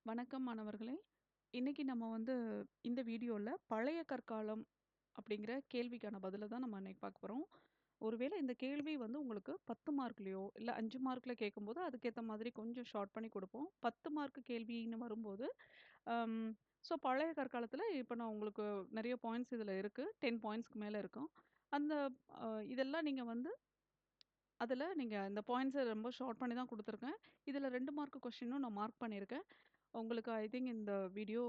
வணக்கம் மாணவர்களே! இன்னைக்கு நம்ம வந்து இந்த வீடியோல பழைய கற்காலம் அப்படிங்கிற கேள்விக்கான பதில தான் நம்ம இன்னைக்கு பார்க்க போறோம். ஒருவேளை இந்த கேள்வி வந்து உங்களுக்கு 10 மார்க்லயோ, இல்ல 5 மார்க்ல கேட்கும்போது அதுக்கேத்த மாதிரி கொஞ்சம் ஷார்ட் பண்ணி குடுப்போம். 10 மார்க் கேள்வின்னு வரும்போது, அம் ஸோ பழைய கற்காலத்துல இப்ப நான் உங்களுக்கு நெறைய பாயிண்ட்ஸ் இதுல இருக்கு. 10 பாயிண்ட்ஸ்க்கு மேல இருக்கும். அந்த இதெல்லாம் நீங்க வந்து அதுல நீங்க இந்த பாயிண்ட்ஸ ரொம்ப ஷார்ட் பண்ணி தான் குடுத்துருக்கேன். இதுல 2 மார்க் கொஸ்டினும் நான் மார்க் பண்ணியிருக்கேன். உங்களுக்கு ஐ திங்க் இந்த வீடியோ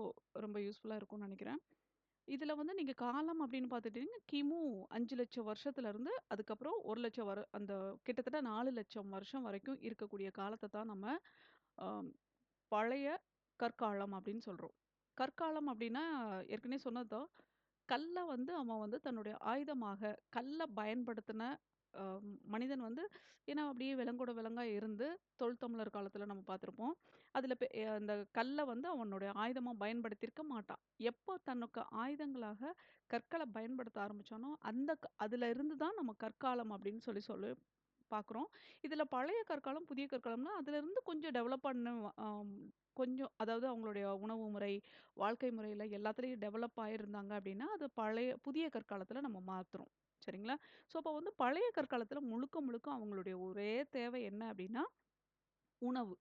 ரொம்ப யூஸ்ஃபுல்லா இருக்கும்னு நெனைக்கிறேன். இதுல வந்து நீங்க காலம் அப்படின்னு பார்த்துட்டீங்கன்னா, கிமு 5,00,000 வருஷத்துலருந்து அதுக்கப்புறம் 1,00,000 அந்த கிட்டத்தட்ட 4,00,000 வருஷம் வரைக்கும் இருக்கக்கூடிய காலத்த தான் நம்ம அ பழைய கற்காலம் அப்படின்னு சொல்றோம். கற்காலம் அப்படின்னா ஏற்கனவே சொன்னது தான். கல்ல வந்து அவன் வந்து தன்னுடைய ஆயுதமாக கல்ல பயன்படுத்தின அ மனிதன் வந்து ஏன்னா அப்படியே விலங்கோட விலங்கா இருந்து தொல்தமிழர் காலத்துல நம்ம பார்த்துருப்போம். அதுல அந்த கல்ல வந்து அவனுடைய ஆயுதமா பயன்படுத்தியிருக்க மாட்டான். எப்போ தனக்கு ஆயுதங்களாக கற்கள பயன்படுத்த ஆரம்பிச்சானோ, அந்த அதுல இருந்து தான் நம்ம கற்காலம் அப்படின்னு சொல்லி சொல்லி பார்க்குறோம். இதுல பழைய கற்காலம், புதிய கற்காலம்னா அதிலிருந்து கொஞ்சம் டெவலப் பண்ண கொஞ்சம் அதாவது அவங்களுடைய உணவு முறை, வாழ்க்கை முறையில எல்லாத்துலயும் டெவலப் ஆயிருந்தாங்க அப்படின்னா, அது புதிய கற்காலத்துல நம்ம மாத்துறோம். சரிங்களா? ஸோ அப்ப வந்து பழைய கற்காலத்துல முழுக்க முழுக்க அவங்களுடைய ஒரே தேவை என்ன அப்படின்னா, உணவு.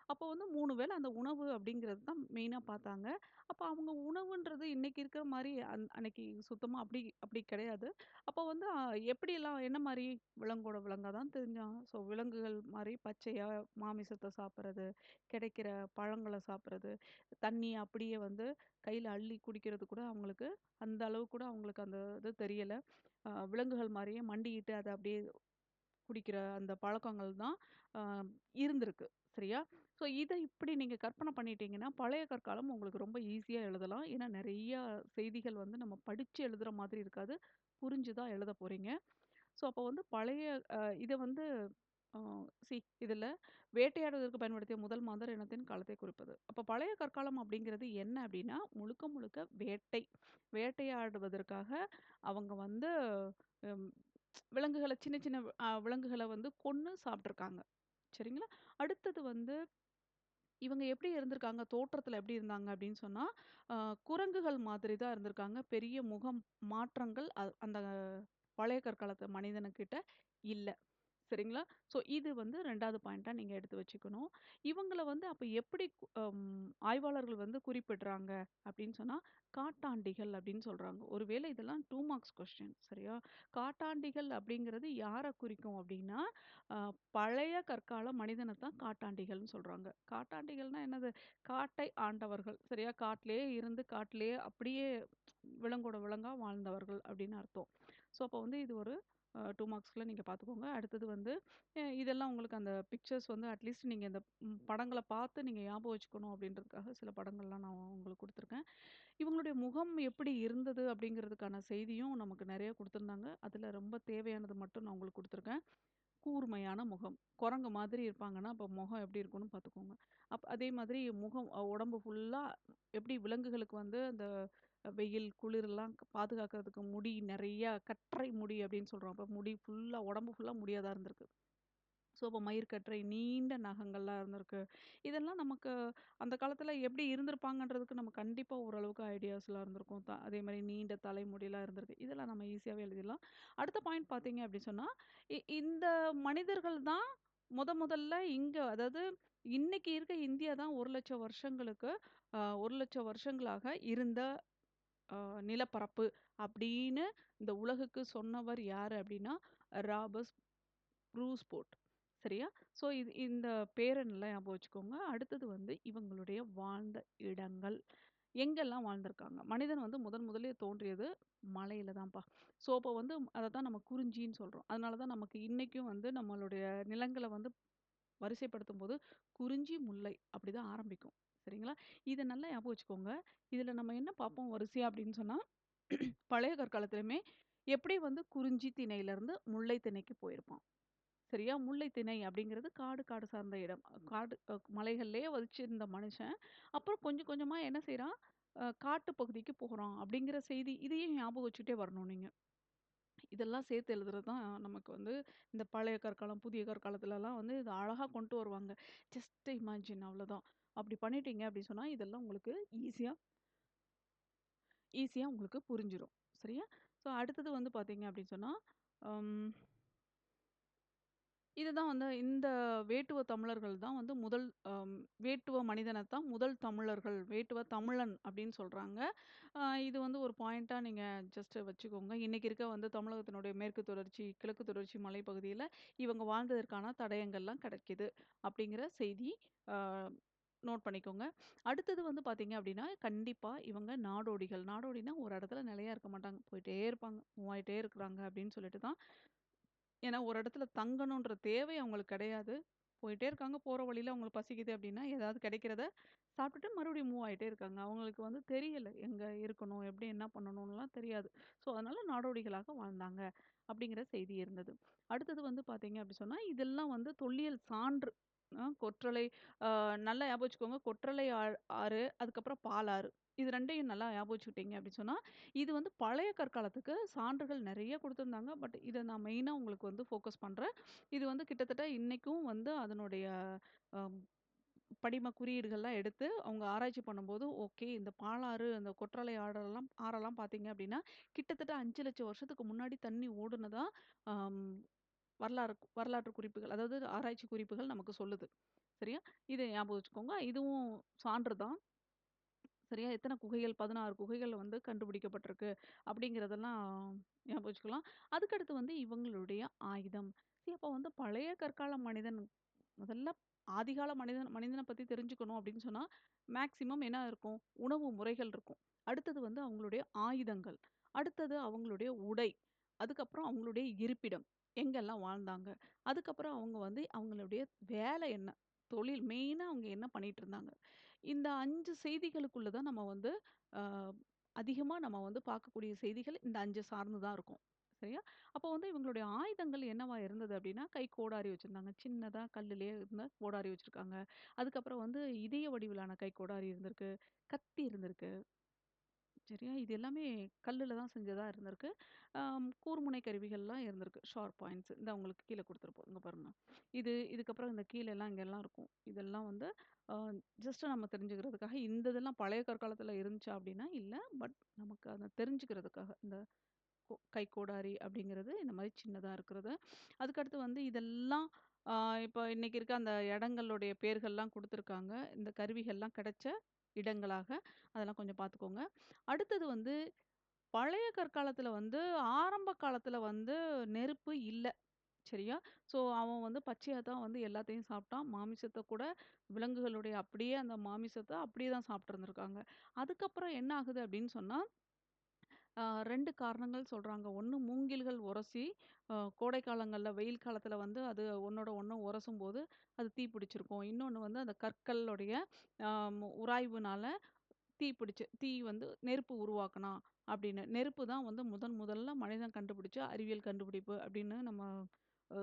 அப்போ வந்து 3 வேள அந்த உணவு அப்படிங்கிறது தான் மெயினா பார்த்தாங்க. அப்ப அவங்க உணவுன்றது இன்னைக்கு இருக்கிற மாரி அன்னைக்கு சுத்தமா அப்படி அப்படி கிடையாது. அப்போ வந்து எப்படியெல்லாம் என்ன மாரி விலங்கோட விலங்கா தான் தெரிஞ்சான். ஸோ விலங்குகள் மாரி பச்சையா மாமிசத்த சாப்பிடுறது, கிடைக்கிற பழங்கள சாப்பிடுறது, தண்ணிய அப்படியே வந்து கையில அள்ளி குடிக்கிறது கூட அவங்களுக்கு அந்த அளவு கூட அவங்களுக்கு அந்த இது தெரியல. விலங்குகள் மாரியே மண்டியிட்டு அத அப்படியே குடிக்கிற அந்த பழக்கங்கள் தான் அ இருந்திருக்கு. சரியா? ஸோ இத இப்படி நீங்க கற்பனை பண்ணிட்டீங்கன்னா, பழைய கற்காலம் உங்களுக்கு ரொம்ப ஈஸியா எழுதலாம். ஏன்னா நெறைய செய்திகள் வந்து நம்ம படிச்சு எழுதுற மாதிரி இருக்காது. புரிஞ்சு தான் எழுத போறீங்க. ஸோ அப்போ வந்து பழைய இத வந்து அ இதுல வேட்டையாடுவதற்கு பயன்படுத்திய முதல் மாந்தர் இனத்தின் காலத்தை குறிப்பது. அப்ப பழைய கற்காலம் அப்படிங்கிறது என்ன அப்படின்னா, முழுக்க முழுக்க வேட்டை. வேட்டையாடுவதற்காக அவங்க வந்து ம் விலங்குகள சின்ன சின்ன விலங்குகள வந்து கொன்னு சாப்ட்டுருக்காங்க. சரிங்களா? அடுத்தது வந்து இவங்க எப்படி இருந்திருக்காங்க, தோற்றத்துல எப்படி இருந்தாங்க அப்படின்னு சொன்னா, அ குரங்குகள் மாதிரி தான் இருந்திருக்காங்க. பெரிய முகம் மாற்றங்கள் அந்த பழைய கற்காலத்து மனிதனுக்கிட்ட இல்ல. சரிங்களா? ஸோ இது வந்து 2வது பாயிண்ட்டா நீங்க எடுத்து வச்சுக்கணும். இவங்கள வந்து அப்ப எப்படி ஆய்வாளர்கள் வந்து குறிப்பிடுறாங்க அப்படின்னு சொன்னா, காட்டாண்டிகள் அப்படின்னு சொல்றாங்க. ஒருவேளை இதெல்லாம் 2 மார்க்ஸ் கொஸ்டின் சரியா? காட்டாண்டிகள் அப்படிங்கிறது யார குறிக்கும் அப்படின்னா, அ பழைய கற்கால மனிதன தான் காட்டாண்டிகள்னு சொல்றாங்க. காட்டாண்டிகள்னா என்னது? காட்டை ஆண்டவர்கள் சரியா? காட்டிலேயே இருந்து காட்டிலேயே அப்படியே விலங்கோட விலங்கா வாழ்ந்தவர்கள் அப்படின்னு அர்த்தம். ஸோ அப்போ வந்து இது ஒரு 2 மார்க்ஸ்ல நீங்க பார்த்துக்கோங்க. அடுத்தது வந்து இதெல்லாம் உங்களுக்கு அந்த பிக்சர்ஸ் வந்து அட்லீஸ்ட் நீங்க இந்த படங்கள பார்த்து நீங்க ஞாபகம் வச்சுக்கணும் அப்படின்றதுக்காக சில படங்கள்லாம் நான் உங்களுக்கு குடுத்துருக்கேன். இவங்களுடைய முகம் எப்படி இருந்தது அப்படிங்கிறதுக்கான செய்தியும் நமக்கு நெறைய குடுத்துருந்தாங்க. அதுல ரொம்ப தேவையானது மட்டும் நான் உங்களுக்கு குடுத்துருக்கேன். கூர்மையான முகம். குரங்கு மாதிரி இருப்பாங்கன்னா, அப்ப முகம் எப்படி இருக்கும்னு பார்த்துக்கோங்க. அதே மாதிரி முகம் உடம்பு ஃபுல்லா எப்படி விலங்குகளுக்கு வந்து அந்த வெயில், குளிர்லாம் பாதுகாக்கிறதுக்கு முடி நெறையா கற்றை முடி அப்படின்னு சொல்றோம். அப்ப முடி ஃபுல்லா உடம்பு ஃபுல்லா முடியா தான் இருந்திருக்கு. ஸோ, அப்ப மயிர்கற்றை, நீண்ட நகங்கள்லாம் இருந்திருக்கு. இதெல்லாம் நமக்கு அந்த காலத்துல எப்படி இருந்திருப்பாங்கன்றதுக்கு நம்ம கண்டிப்பா ஓரளவுக்கு ஐடியாஸ்லாம் இருந்திருக்கும். அதே மாரி நீண்ட தலைமுடிலாம் இருந்திருக்கு. இதெல்லாம் நம்ம ஈஸியாவே எழுதிடலாம். அடுத்த பாயிண்ட் பார்த்தீங்க அப்படி சொன்னா, இந்த மனிதர்கள் தான் முதல்ல இங்க அதாவது இன்னைக்கு இருக்க இந்தியா தான் 1,00,000 வருஷங்களுக்கு 1,00,000 வருஷங்களாக இருந்த அ நிலப்பரப்பு அப்படின்னு இந்த உலகுக்கு சொன்னவர் யாரு அப்படின்னா, ராபர்ஸ் ப்ரூஸ்போர்ட். சரியா? ஸோ இந்த பேர நல்லா ஞாபகம் வச்சுக்கோங்க. அடுத்தது வந்து இவங்களுடைய வாழ்ந்த இடங்கள். எங்கெல்லாம் வாழ்ந்திருக்காங்க? மனிதன் வந்து முதலே தோன்றியது மலையில தான்ப்பா. ஸோ அப்போ வந்து அதத்தான் நம்ம குறிஞ்சின்னு சொல்றோம். அதனால தான் நமக்கு இன்னைக்கும் வந்து நம்மளுடைய நிலங்கள வந்து வரிசைப்படுத்தும்போது குறிஞ்சி, முல்லை அப்படிதான் ஆரம்பிக்கும். சரிங்களா? இத நல்லா ஞாபகம் வச்சுக்கோங்க. இதுல நம்ம என்ன பார்ப்போம் வரிசையா அப்படின்னு சொன்னா, பழைய கற்காலத்திலுமே எப்படி வந்து குறிஞ்சி திணையிலிருந்து முல்லை திணைக்கு போயிருப்பான். சரியா? முல்லை திணை அப்படிங்கிறது காடு சார்ந்த இடம். காடு மலைகள்லயே வசிச்சிருந்த மனுஷன், அப்புறம் கொஞ்சம் கொஞ்சமா என்ன செய்றான், காட்டு பகுதிக்கு போறான் அப்படிங்கிற செய்தி இதையும் ஞாபகம் வச்சுட்டே வரணும் நீங்க. இதெல்லாம் சேர்த்து எழுதுறது தான் நமக்கு வந்து இந்த பழைய கற்காலம், புதிய கற்காலத்துலலாம் வந்து இத அழகா கொண்டு வருவாங்க. ஜஸ்ட் இமேஜின் அவ்வளோதான். அப்படி பண்ணிட்டீங்க அப்படி சொன்னா, இதெல்லாம் உங்களுக்கு ஈஸியா ஈஸியா உங்களுக்கு புரிஞ்சிரும். சரியா? ஸோ அடுத்தது வந்து பார்த்தீங்க அப்படின்னு சொன்னா, அம் இதுதான் வந்து இந்த வேட்டுவ தமிழர்கள் தான் வந்து முதல் வேட்டுவ மனிதன தான் முதல் தமிழர்கள், வேட்டுவ தமிழன் அப்படின்னு சொல்றாங்க. இது வந்து ஒரு பாயிண்ட்டா நீங்க ஜஸ்ட் வச்சுக்கோங்க. இன்னைக்கு இருக்க வந்து தமிழகத்தினுடைய மேற்கு தொடர்ச்சி, கிழக்கு தொடர்ச்சி மலைப்பகுதியில இவங்க வாழ்ந்ததற்கான தடயங்கள்லாம் கிடைக்குது. அப்படிங்கிற செய்தி அ நோட் பண்ணிக்கோங்க. அடுத்தது வந்து பார்த்தீங்க அப்படின்னா, கண்டிப்பா இவங்க நாடோடிகள். நாடோடினா ஒரு இடத்துல நிலையா இருக்க மாட்டாங்க. போயிட்டே இருப்பாங்க. மூவ் ஆயிட்டே இருக்கிறாங்க அப்படின்னு சொல்லிட்டு தான் ஏன்னா, ஒரு இடத்துல தங்கணுன்ற தேவை அவங்களுக்கு கிடையாது. போயிட்டே இருக்காங்க. போற வழியில அவங்களுக்கு பசிக்குது அப்டின்னா, ஏதாவது கிடைக்கிறத சாப்பிட்டுட்டு மறுபடியும் மூவ் ஆயிட்டே இருக்காங்க. அவங்களுக்கு வந்து தெரியல. எங்க இருக்கணும்? எப்படி என்ன பண்ணணும்லாம் தெரியாது. ஸோ, அதனால நாடோடிகளாக வாழ்ந்தாங்க. அப்படிங்கிற செய்தி இருந்தது. அடுத்தது வந்து பார்த்தீங்க அப்படி சொன்னா, இதெல்லாம் வந்து தொல்லியல் சான்று. கொற்றலை நல்லா ஞாபகம் வச்சுக்கோங்க. கொற்றலை ஆறு, அதுக்கப்புறம் பாலாறு. இது 2யும் நல்லா ஞாபகம் வச்சுக்கிட்டீங்க அப்படி சொன்னா, இது வந்து பழைய கற்காலத்துக்கு சான்றுகள் நெறைய குடுத்துருந்தாங்க. பட் இத நான் மெயினா உங்களுக்கு வந்து ஃபோக்கஸ் பண்றேன். இது வந்து கிட்டத்தட்ட இன்னைக்கும் வந்து அதனுடைய அம் படிம குறியீடுகள்லாம் எடுத்து அவங்க ஆராய்ச்சி பண்ணும்போது, ஓகே இந்த பாலாறு, அந்த கொற்றலை ஆறெல்லாம் பார்த்தீங்க அப்படின்னா, கிட்டத்தட்ட 5,00,000 வருஷத்துக்கு முன்னாடி தண்ணி ஓடுனதா அம் வரலாற்று குறிப்புகள், அதாவது ஆராய்ச்சி குறிப்புகள் நமக்கு சொல்லுது. சரியா? இத ஞாபகம் வச்சுக்கோங்க. இதுவும் சான்று தான். சரியா? எத்தன குகைகள் 16 குகைகள் வந்து கண்டுபிடிக்கப்பட்டிருக்கு. அப்படிங்கிறதெல்லாம் ஞாபகம் வச்சுக்கலாம். அதுக்கடுத்து வந்து இவங்களுடைய ஆயுதம். அப்ப வந்து பழைய கற்கால மனிதன் முதல்ல ஆதிகால மனிதன பத்தி தெரிஞ்சுக்கணும் அப்படின்னு சொன்னா, மேக்ஸிமம் என்ன இருக்கும்? உணவு முறைகள் இருக்கும். அடுத்தது வந்து அவங்களுடைய ஆயுதங்கள். அடுத்தது அவங்களுடைய உடை. அதுக்கப்புறம் அவங்களுடைய இருப்பிடம். எங்கெல்லாம் வாழ்ந்தாங்க. அதுக்கப்புறம் அவங்க வந்து அவங்களுடைய வேலை என்ன? தொழில் மெயினா அவங்க என்ன பண்ணிட்டு இருந்தாங்க? இந்த 5 செய்திகளுக்குள்ள தான் நம்ம வந்து அ அதிகமா நம்ம வந்து பார்க்கக்கூடிய செய்திகள் இந்த 5 சார்ந்து தான் இருக்கும். சரியா? அப்போ வந்து இவங்களுடைய ஆயுதங்கள் என்னவா இருந்தது அப்டின்னா, கை கோடாரி வச்சிருந்தாங்க. சின்னதா கல்லுலயே இருந்த கோடாரி வச்சிருக்காங்க. அதுக்கப்புறம் வந்து இதய வடிவிலான கை கோடாரி இருந்திருக்கு. கத்தி இருந்திருக்கு. சரியா? இது எல்லாமே கல்லுல தான் செஞ்சதா இருந்திருக்கு. கூர்முனை கருவிகள்லாம் இருந்திருக்கு. Sharp points. இந்த உங்களுக்கு கீழ குடுத்துருப்போம். இங்க பாருங்க. இதுக்கப்புறம் இந்த கீழலாம் இங்கலாம் இருக்கும். இதெல்லாம் வந்து அ ஜஸ்ட் நம்ம தெரிஞ்சுக்கிறதுக்காக இந்த இதெல்லாம் பழைய கற்காலத்துல இருந்துச்சா அப்டின்னா, இல்ல. பட் நமக்கு அத தெரிஞ்சுக்கிறதுக்காக. இந்த கைக்கோடாரி அப்படிங்கிறது இந்த மாரி சின்னதா இருக்கிறது. அதுக்கடுத்து வந்து இதெல்லாம் ஆ இப்ப இன்னைக்கு இருக்க அந்த இடங்களுடைய பேர்கள்லாம் குடுத்துருக்காங்க. இந்த கருவிகள்லாம் கிடைச்ச இடங்களாக. அதெல்லாம் கொஞ்சம் பார்த்துக்கோங்க. அடுத்தது வந்து பழைய கற்காலத்துல வந்து ஆரம்ப காலத்துல வந்து நெருப்பு இல்ல. சரியா? ஸோ அவன் வந்து பச்சையா தான் வந்து எல்லாத்தையும் சாப்பிட்டான். மாமிசத்த கூட விலங்குகளுடைய அப்படியே அந்த மாமிசத்த அப்படியே தான் சாப்பிட்டுருந்துருக்காங்க. அதுக்கப்புறம் என்ன ஆகுது அப்படின்னு சொன்னா 2 காரணங்கள் சொல்றாங்க. ஒண்ணு மூங்கில்கள் உரசி, கோடை காலங்கள்ல வெயில் காலத்துல வந்து அது ஒண்ணோட ஒண்ணு உரசும்போது, அது தீ பிடிச்சிருக்கும். இன்னொன்னு வந்து அந்த கற்களுடைய உராய்வுனால தீ வந்து நெருப்பு உருவாக்குனான் அப்படின்னு. நெருப்பு தான் வந்து முதல்ல மனிதன் கண்டுபிடிச்ச அறிவியல் கண்டுபிடிப்பு அப்படின்னு நம்ம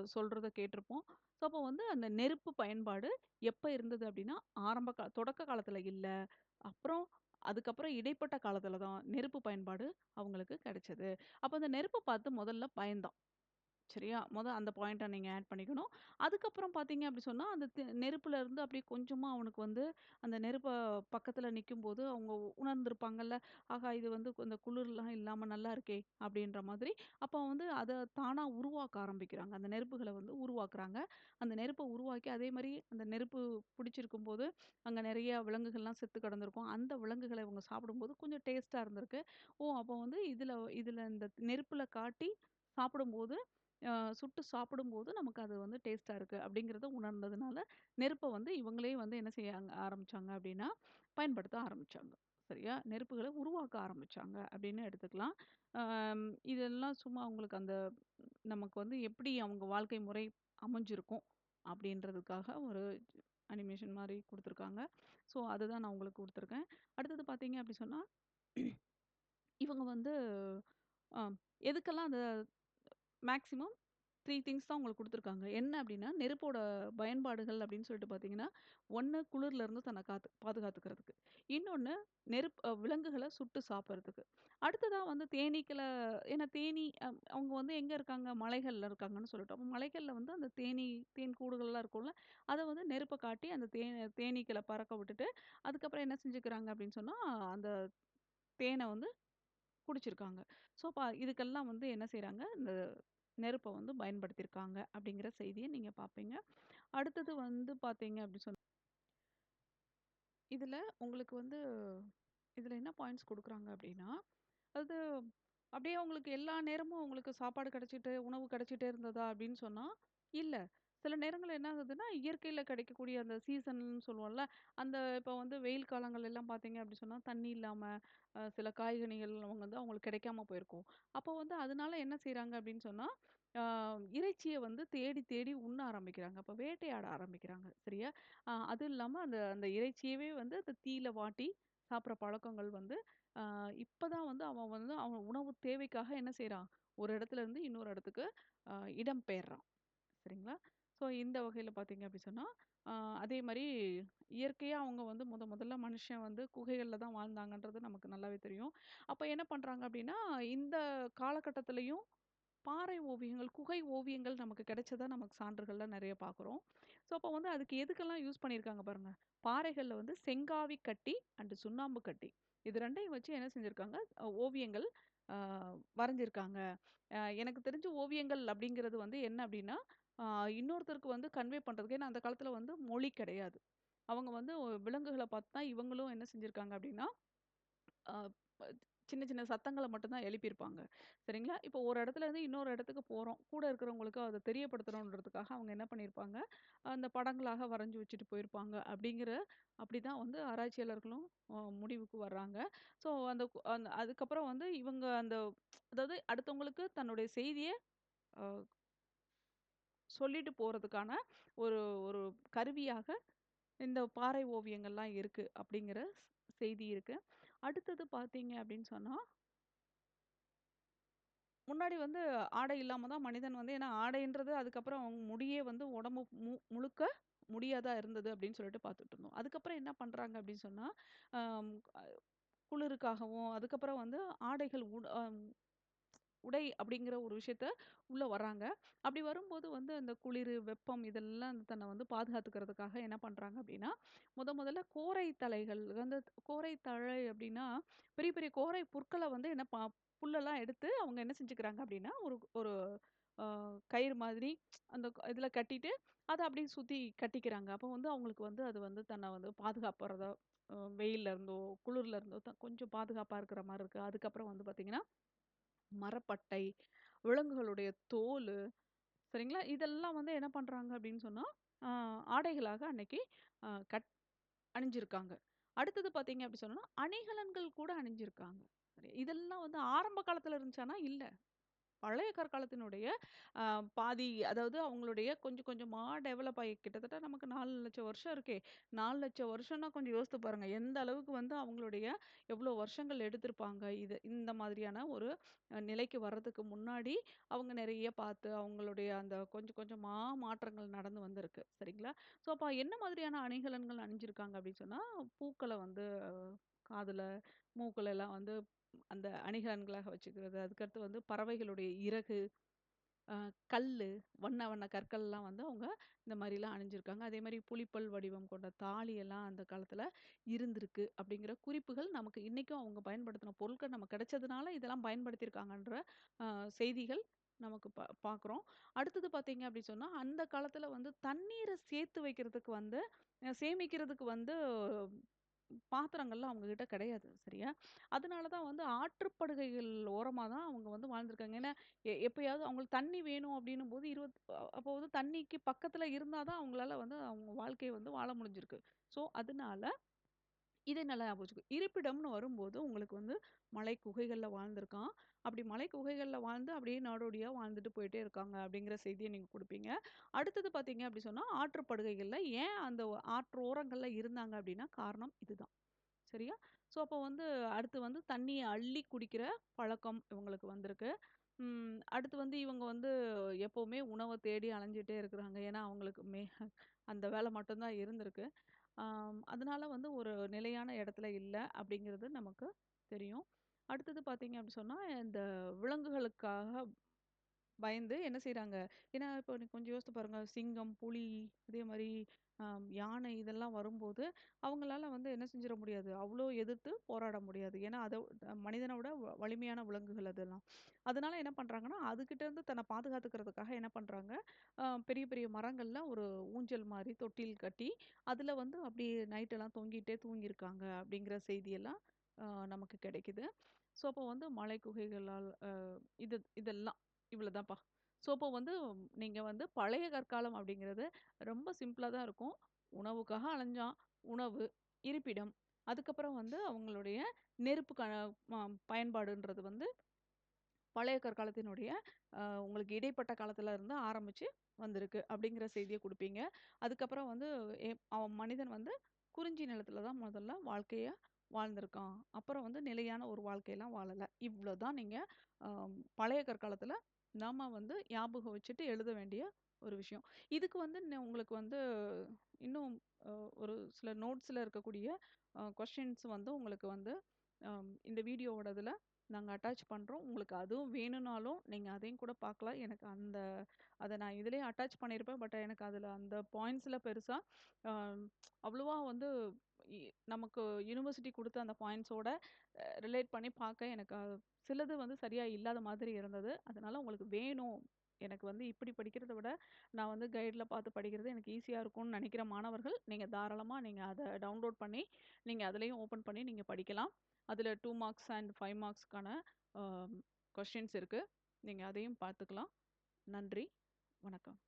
சொல்றத கேட்டிருப்போம். ஸோ அப்போ வந்து அந்த நெருப்பு பயன்பாடு எப்ப இருந்தது அப்படின்னா, தொடக்க காலத்துல இல்ல. அப்புறம் அதுக்கப்புறம் இடைப்பட்ட காலத்துல தான் நெருப்பு பயன்பாடு அவங்களுக்கு கிடைச்சது. அப்ப அந்த நெருப்ப பார்த்து முதல்ல பயந்தான். சரியா? அந்த பாயிண்ட்ட நீங்க ஆட் பண்ணிக்கணும். அதுக்கப்புறம் பார்த்தீங்க அப்படி சொன்னா, அந்த நெருப்புல இருந்து அப்படியே கொஞ்சமா அவனுக்கு வந்து அந்த நெருப்ப பக்கத்துல நிக்கும்போது, அவங்க உணர்ந்திருப்பாங்கல்ல. ஆஹா! இது வந்து இந்த குளிர்லாம் இல்லாம நல்லா இருக்கே! அப்படின்ற மாதிரி. அப்ப வந்து அத தானா உருவாக்க ஆரம்பிக்கிறாங்க. அந்த நெருப்புகள வந்து உருவாக்குறாங்க. அந்த நெருப்ப உருவாக்கி அதே மாரி அந்த நெருப்பு பிடிச்சிருக்கும்போது, அங்க நெறைய விலங்குகள்லாம் செத்து கிடந்திருக்கும். அந்த விலங்குகள இவங்க சாப்பிடும்போது கொஞ்சம் டேஸ்ட்டா இருந்திருக்கு. ஓ! அப்போ வந்து இதுல இதுல இந்த நெருப்புல காட்டி சாப்பிடும்போது சுட்டு சாப்பிடும்போது நமக்கு அது வந்து டேஸ்ட்டா இருக்கு அப்படிங்கிறத உணர்ந்ததுனால, நெருப்ப வந்து இவங்களே வந்து என்ன ஆரம்பிச்சாங்க அப்படின்னா, பயன்படுத்த ஆரம்பிச்சாங்க. சரியா? நெருப்புகள உருவாக்க ஆரம்பிச்சாங்க அப்படின்னு எடுத்துக்கலாம். இதெல்லாம் சும்மா உங்களுக்கு அந்த நமக்கு வந்து எப்படி அவங்க வாழ்க்கை முறை அமைஞ்சிருக்கும் அப்படின்றதுக்காக ஒரு அனிமேஷன் மாரி குடுத்துருக்காங்க. ஸோ, அதுதான் நான் உங்களுக்கு குடுத்துருக்கேன். அடுத்தது பார்த்தீங்க அப்படி சொன்னா, இவங்க வந்து அ எதுக்கெல்லாம் அந்த மேக்ஸிமம் திங்ஸ் தான் உங்களுக்கு குடுத்துருக்காங்க. என்ன அப்டின்னா, நெருப்போட பயன்பாடுகள் அப்டின்னு சொல்லிட்டு பார்த்தீங்கன்னா, 1 குளிர்ல இருந்து தன்ன பாதுகாத்துக்கிறதுக்கு. இன்னொன்னு விலங்குகள சுட்டு சாப்பிடுறதுக்கு. அடுத்ததா வந்து தேனீக்கள ஏன்னா தேனீ அவங்க வந்து எங்க இருக்காங்க? மலைகள்ல இருக்காங்கன்னு சொல்லிட்டோம். அப்ப மலைகள்ல வந்து அந்த தேன் கூடுகள்லாம் இருக்கும்ல, அத வந்து நெருப்ப காட்டி அந்த தேனீக்கள பறக்க விட்டுட்டு, அதுக்கப்புறம் என்ன செஞ்சுக்கிறாங்க அப்டின்னு சொன்னா, அந்த தேன வந்து குடிச்சிருக்காங்க. ஸோ, இதுக்கெல்லாம் வந்து என்ன செய்றாங்க, இந்த நெருப்ப வந்து பயன்படுத்தியிருக்காங்க அப்படிங்கிற செய்திய நீங்க பார்ப்பீங்க. அடுத்தது வந்து பார்த்தீங்க அப்படி சொன்னா, இதுல உங்களுக்கு வந்து இதுல என்ன பாயிண்ட்ஸ் குடுக்குறாங்க அப்படின்னா, அது அப்படியே உங்களுக்கு எல்லா நேரமும் உங்களுக்கு சாப்பாடு கிடைச்சிட்டு, உணவு கிடைச்சிட்டே இருந்ததா அப்படின்னு சொன்னா, இல்ல. சில நேரங்கள்ல என்ன ஆகுதுன்னா, இயற்கையில கிடைக்கக்கூடிய அந்த சீசன்னு சொல்லுவோம்ல, அந்த இப்போ வந்து வெயில் காலங்கள் எல்லாம் பார்த்தீங்க அப்படி சொன்னா, தண்ணி இல்லாம சில காய்கனிகள் அவங்க வந்து அவங்களுக்கு கிடைக்காம போயிருக்கும். அப்போ வந்து அதனால என்ன செய்றாங்க அப்படின்னு சொன்னா, ஆ இறைச்சிய வந்து தேடி தேடி உண்ண ஆரம்பிக்கிறாங்க. அப்ப வேட்டையாட ஆரம்பிக்கிறாங்க. சரியா? அதுவும் இல்லாம அந்த அந்த இறைச்சியவே வந்து அந்த தீயில வாட்டி சாப்பிடுற பழக்கங்கள் வந்து, இப்பதான் வந்து அவன் வந்து அவன் உணவு தேவைக்காக என்ன செய்றான்? ஒரு இடத்துல இருந்து இன்னொரு இடத்துக்கு அ இடம் பெயர்றான். சரிங்களா? ஸோ இந்த வகையில பார்த்தீங்க அப்படி சொன்னா, அ அதே மாரி இயற்கையா அவங்க வந்து முதல்ல மனுஷன் வந்து குகைகள்ல தான் வாழ்ந்தாங்கன்றது நமக்கு நல்லாவே தெரியும். அப்ப என்ன பண்றாங்க அப்படின்னா, இந்த காலகட்டத்திலயும் பாறை ஓவியங்கள், குகை ஓவியங்கள் நமக்கு கிடைச்சதா நமக்கு சான்றுகள்ல நெறைய பார்க்குறோம். ஸோ, அப்போ வந்து அதுக்கு எதுக்கெல்லாம் யூஸ் பண்ணியிருக்காங்க பாருங்க. பாறைகள்ல வந்து செங்காவி கட்டி அண்ட் சுண்ணாம்பு கட்டி. இது 2யும் வச்சு என்ன செஞ்சிருக்காங்க, ஓவியங்கள் அ வரைஞ்சிருக்காங்க. எனக்கு தெரிஞ்சு ஓவியங்கள் அப்படிங்கிறது வந்து என்ன அப்படின்னா, அ இன்னொருத்தருக்கு வந்து கன்வே பண்றதுக்கு ஏன்னா அந்த காலத்துல வந்து மொழி கிடையாது. அவங்க வந்து விலங்குகள பார்த்து தான் இவங்களும் என்ன செஞ்சிருக்காங்க அப்படின்னா, அ ப சின்ன சின்ன சத்தங்கள மட்டும் தான் எழுப்பியிருப்பாங்க. சரிங்களா? இப்போ ஒரு இடத்துல இருந்து இன்னொரு இடத்துக்கு போறோம். கூட இருக்கிறவங்களுக்கு அத தெரியப்படுத்தணுன்றதுக்காக அவங்க என்ன பண்ணியிருப்பாங்க, அந்த படங்களாக வரைஞ்சு வச்சுட்டு போயிருப்பாங்க. அப்படிதான் வந்து ஆராய்ச்சியாளர்களும் முடிவுக்கு வர்றாங்க. ஸோ அந்த அதுக்கப்புறம் வந்து இவங்க அந்த அதாவது அடுத்தவங்களுக்கு தன்னுடைய செய்திய அ சொல்லிட்டு போறதுக்கான ஒரு ஒரு கருவியாக இந்த பாறை ஓவியங்கள்லாம் இருக்கு அப்படிங்கிற செய்தி இருக்கு. அடுத்தது பார்த்தீங்க அப்படின்னு சொன்னா, முன்னாடி வந்து ஆடை இல்லாம தான் மனிதன் வந்து ஏன்னா ஆடைன்றது அதுக்கப்புறம் அவங்க முடியே வந்து உடம்பு முழுக்க முடியா தான் இருந்தது அப்படின்னு சொல்லிட்டு பார்த்துட்டு இருந்தோம். அதுக்கப்புறம் என்ன பண்றாங்க அப்படின்னு சொன்னா, அம் அ குளிருக்காகவும், அதுக்கப்புறம் வந்து ஆடைகள் உடை அப்படிங்கிற ஒரு விஷயத்த உள்ள வர்றாங்க. அப்படி வரும்போது வந்து அந்த குளிரு, வெப்பம் இதெல்லாம் தன்னை வந்து பாதுகாத்துக்கிறதுக்காக என்ன பண்றாங்க அப்படின்னா, முதல்ல கோரை தழைகள் வந்து கோரை தழை அப்படின்னா, பெரிய பெரிய கோரை புற்கள வந்து புல்லெல்லாம் எடுத்து அவங்க என்ன செஞ்சுக்கிறாங்க அப்படின்னா, ஒரு ஒரு அ கயிறு மாதிரி அந்த இதில கட்டிட்டு, அத அப்படியே சுத்தி கட்டிக்கிறாங்க. அப்போ வந்து அவங்களுக்கு வந்து அது வந்து தன்னை வந்து பாதுகாப்புறதா வெயில்ல இருந்தோ, குளிர்ல இருந்தோ கொஞ்சம் பாதுகாப்பா இருக்கிற மாரி இருக்கு. அதுக்கப்புறம் வந்து பார்த்தீங்கன்னா மரப்பட்டை, விலங்குகளுடைய தோலு, சரிங்களா? இதெல்லாம் வந்து என்ன பண்றாங்க அப்படின்னு சொன்னா, ஆ ஆடைகளாக அன்னைக்கு அ கட் அணிஞ்சிருக்காங்க. அடுத்தது பார்த்தீங்க அப்படி சொன்னோம்னா, அணிகலன்கள் கூட அணிஞ்சிருக்காங்க. சரி. இதெல்லாம் வந்து ஆரம்ப காலத்துல இருந்துச்சான்னா, இல்ல. பழைய கற்காலத்தினுடைய அ பாதி அதாவது அவங்களுடைய கொஞ்சம் கொஞ்சமா டெவலப் ஆகி கிட்டத்தட்ட நமக்கு 4,00,000 வருஷம் இருக்கே! 4,00,000 வருஷம்னா கொஞ்சம் யோசித்து பாருங்க. எந்த அளவுக்கு வந்து அவங்களுடைய எவ்வளோ வருஷங்கள் எடுத்திருப்பாங்க. இந்த மாதிரியான ஒரு நிலைக்கு வர்றதுக்கு முன்னாடி அவங்க நெறைய பார்த்து அவங்களுடைய அந்த கொஞ்சம் கொஞ்சமா மாற்றங்கள் நடந்து வந்திருக்கு. சரிங்களா? ஸோ, அப்ப என்ன மாதிரியான அணிகலன்கள் அணிஞ்சிருக்காங்க அப்படின்னு சொன்னா, பூக்கள வந்து காதுல, மூக்குல எல்லாம் வந்து அந்த அணிகலன்களாக வச்சுக்கிறது. அதுக்கடுத்து வந்து பறவைகளுடைய இறகு, அ கல்லு, வண்ண வண்ண கற்கள்லாம் வந்து அவங்க இந்த மாரிலாம் அணிஞ்சிருக்காங்க. அதேமாரி புலிப்பல் வடிவம் கொண்ட தாலி எல்லாம் அந்த காலத்துல இருந்திருக்கு. அப்படிங்கிற குறிப்புகள் நமக்கு இன்னைக்கும் அவங்க பயன்படுத்தின பொருட்கள் நமக்கு கிடைச்சதுனால இதெல்லாம் பயன்படுத்தியிருக்காங்கன்ற அ செய்திகள் நமக்கு பார்க்குறோம். அடுத்தது பார்த்தீங்க அப்படி சொன்னா, அந்த காலத்துல வந்து தண்ணீர சேர்த்து வைக்கிறதுக்கு வந்து சேமிக்கிறதுக்கு வந்து பாத்திரங்கள்லாம் அவங்க கிட்ட கிடையாது. சரியா? அதனால தான் வந்து ஆற்றுப்படுகைகள் ஓரமா தான் அவங்க வந்து வாழ்ந்திருக்காங்க. ஏன்னா, எப்பயாவது அவங்களுக்கு தண்ணி வேணும் அப்டின்னும்போது அப்போ வந்து தண்ணிக்கு பக்கத்துல இருந்தா தான் அவங்களால வந்து அவங்க வாழ்க்கைய வந்து வாழ முடிஞ்சிருக்கு. ஸோ, அதனால இத நல்லா ஞாபகம் வச்சுக்கோ. இருப்பிடம்னு வரும்போது உங்களுக்கு வந்து மலை குகைகள்ல வாழ்ந்திருக்கான். அப்படி மலை குகைகள்ல வாழ்ந்து அப்படியே நாடோடியா வாழ்ந்துட்டு போயிட்டே இருக்காங்க அப்படிங்கிற செய்திய நீங்க குடுப்பீங்க. அடுத்தது பார்த்தீங்க அப்படி சொன்னா, ஆற்றுப்படுகைகள்ல ஏன் அந்த ஆற்றோரங்கள்ல இருந்தாங்க அப்படின்னா, காரணம் இதுதான். சரியா? ஸோ, அப்போ வந்து அடுத்து வந்து தண்ணீய அள்ளி குடிக்கிற பழக்கம் இவங்களுக்கு வந்திருக்கு. அடுத்து வந்து இவங்க வந்து எப்பவுமே உணவ தேடி அலைஞ்சுட்டே இருக்கிறாங்க. ஏன்னா, அவங்களுக்கு அந்த வேலை மட்டும் தான் இருந்திருக்கு. அதனால வந்து ஒரு நிலையான இடத்துல இல்ல அப்படிங்கிறது நமக்கு தெரியும். அடுத்தது பார்த்தீங்க அப்படி சொன்னா, இந்த விலங்குகளுக்காக பயந்து என்ன செய்றாங்க, ஏன்னா இப்போ நீங்க கொஞ்சம் யோசித்து பாருங்க. சிங்கம், புலி, அதே மாரி யானை இதெல்லாம் வரும்போது, அவங்களால வந்து என்ன செஞ்சிட முடியாது. அவ்ளோ எதிர்த்து போராட முடியாது. ஏன்னா, அத மனிதன விட வலிமையான விலங்குகள் அதெல்லாம். அதனால என்ன பண்றாங்கன்னா, அதுகிட்ட இருந்து தன்னை பாதுகாத்துக்கிறதுக்காக என்ன பண்றாங்க, பெரிய பெரிய மரங்கள்ல ஒரு ஊஞ்சல் மாரி தொட்டில் கட்டி, அதுல வந்து அப்படியே நைட்டெல்லாம் தொங்கிட்டே தூங்கியிருக்காங்க அப்படிங்கிற செய்தியெல்லாம் அ நமக்கு கிடைக்குது. ஸோ, அப்போ வந்து மலை குகைகளால் இதெல்லாம் இவ்வளோதான்ப்பா. ஸோ, அப்போ வந்து நீங்க வந்து பழைய கற்காலம் அப்படிங்கிறது ரொம்ப சிம்பிளா தான் இருக்கும். உணவுக்காக அலைஞ்சான். உணவு, இருப்பிடம், அதுக்கப்புறம் வந்து அவங்களுடைய நெருப்புக்கான ம பயன்பாடுன்றது வந்து பழைய கற்காலத்தினுடைய உங்களுக்கு இடைப்பட்ட காலத்துல இருந்து ஆரம்பிச்சு வந்திருக்கு அப்படிங்கிற செய்திய குடுப்பீங்க. அதுக்கப்புறம் வந்து அவன் மனிதன் வந்து குறிஞ்சி நிலத்துல தான் முதல்ல வாழ்க்கைய வாழ்ந்திருக்கான். அப்புறம் வந்து நிலையான ஒரு வாழ்க்கையெல்லாம் வாழல. இவ்வளோதான் நீங்க அ பழைய கற்காலத்துல நாம வந்து ஞாபகம் வச்சுட்டு எழுத வேண்டிய ஒரு விஷயம். இதுக்கு வந்து உங்களுக்கு வந்து இன்னும் அ ஒரு சில நோட்ஸ்ல இருக்கக்கூடிய கொஸ்டின்ஸ் வந்து உங்களுக்கு வந்து இந்த வீடியோவோட இதுல நாங்க அட்டாச் பண்றோம். உங்களுக்கு அதுவும் வேணும்னாலும், நீங்க அதையும் கூட பார்க்கலாம். எனக்கு அத நான் இதிலேயே அட்டாச் பண்ணியிருப்பேன். பட் எனக்கு அதில அந்த பாயிண்ட்ஸ்ல பெருசா அ அவ்வளவா வந்து இ நமக்கு யுனிவர்சிட்டி குடுத்த அந்த பாயிண்ட்ஸோட ரிலேட் பண்ணி பார்க்க எனக்கு சிலது வந்து சரியா இல்லாத மாதிரி இருந்தது. அதனால உங்களுக்கு வேணும். எனக்கு வந்து இப்படி படிக்கிறத விட, நான் வந்து கைட்ல பார்த்து படிக்கிறது எனக்கு ஈஸியா இருக்கும்னு நெனைக்கிற மாணவர்கள், நீங்க தாராளமா நீங்க அத டவுன்லோட் பண்ணி, நீங்க அதிலேயும் ஓப்பன் பண்ணி நீங்க படிக்கலாம். அதில 2 மார்க்ஸ் அண்ட் 5 மார்க்ஸ்க்கான அ கொஸ்டின்ஸ் இருக்கு. நீங்க அதையும் பார்த்துக்கலாம். நன்றி. வணக்கம்.